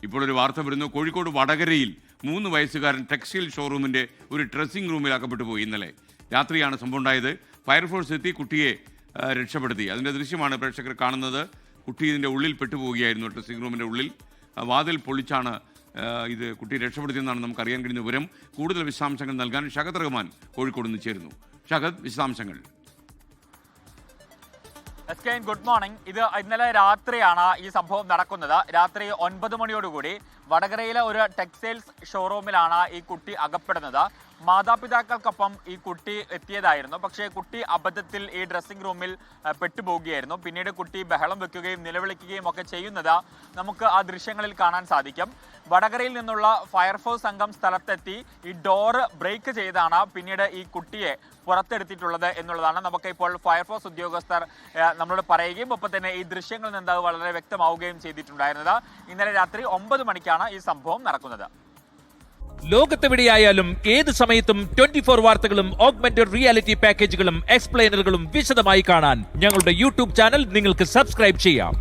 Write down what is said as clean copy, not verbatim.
ഇപ്പോൾ ഒരു വാർത്ത വരുന്നു. കോഴിക്കോട് വടകരയിൽ 3 വയസ്സുകാരൻ ടെക്സ്റ്റൈൽ ഷോറൂമിന്റെ ഒരു ഡ്രസ്സിംഗ് റൂമിൽ അകപ്പെട്ടു പോയി. ഇന്നലെ രാത്രിയാണ് സംഭവം ഉണ്ടായത്. ഫയർഫോഴ്സ് എത്തി കുട്ടിയെ രക്ഷപ്പെടുത്തി. അതിന്റെ ദൃശ്യമാണ് പ്രേക്ഷകർ കാണുന്നത്. കുട്ടി ഇതിന്റെ ഉള്ളിൽ പെട്ടുപോവുകയായിരുന്നു. ഡ്രസ്സിംഗ് റൂമിന്റെ ഉള്ളിൽ വാതിൽ പൊളിച്ചാണ് ഇത് കുട്ടി രക്ഷപ്പെടുത്തിയെന്നാണ് നമുക്ക് അറിയാൻ കഴിയുന്ന വിവരം. കൂടുതൽ വിശദാംശങ്ങൾ നൽകാൻ ഷഹദ് റഹ്മാൻ കോഴിക്കോട് നിന്ന് ചേരുന്നു. ഷഹദ്, വിശദാംശങ്ങൾ. Good morning. ഇത് ഇന്നലെ രാത്രിയാണ് ഈ സംഭവം നടക്കുന്നത്. രാത്രി 9 മണിയോടുകൂടി വടകരയിലെ ഒരു ടെക്സ്റ്റൈൽസ് ഷോറൂമിലാണ് ഈ കുട്ടി അകപ്പെടുന്നത്. മാതാപിതാക്കൾക്കൊപ്പം ഈ കുട്ടി എത്തിയതായിരുന്നു. പക്ഷേ കുട്ടി അബദ്ധത്തിൽ ഈ ഡ്രസ്സിംഗ് റൂമിൽ പെട്ടുപോവുകയായിരുന്നു. പിന്നീട് കുട്ടി ബഹളം വെക്കുകയും നിലവിളിക്കുകയും ഒക്കെ ചെയ്യുന്നത് നമുക്ക് ആ ദൃശ്യങ്ങളിൽ കാണാൻ സാധിക്കും. വടകരയിൽ നിന്നുള്ള ഫയർഫോഴ്സ് സംഘം സ്ഥലത്തെത്തി ഈ ഡോറ് ബ്രേക്ക് ചെയ്താണ് പിന്നീട് ഈ കുട്ടിയെ പുറത്തെടുത്തിട്ടുള്ളത് എന്നുള്ളതാണ് നമുക്ക് ഇപ്പോൾ ഫയർഫോഴ്സ് ഉദ്യോഗസ്ഥർ നമ്മളോട് പറയുകയും ഒപ്പം തന്നെ ഈ ദൃശ്യങ്ങളിൽ നിന്ന് വളരെ വ്യക്തമാവുകയും ചെയ്തിട്ടുണ്ടായിരുന്നത്. ഇന്നലെ രാത്രി 9 മണിക്കാണ് ഈ സംഭവം നടക്കുന്നത്. ലോകത്തെവിടെയായാലും ഏത് സമയത്തും 24 വാർത്തകളും ഓഗ്മെന്റഡ് റിയാലിറ്റി പാക്കേജുകളും എക്സ്പ്ലെയിനറുകളും വിശദമായി കാണാൻ ഞങ്ങളുടെ യൂട്യൂബ് ചാനൽ നിങ്ങൾക്ക് സബ്സ്ക്രൈബ് ചെയ്യാം.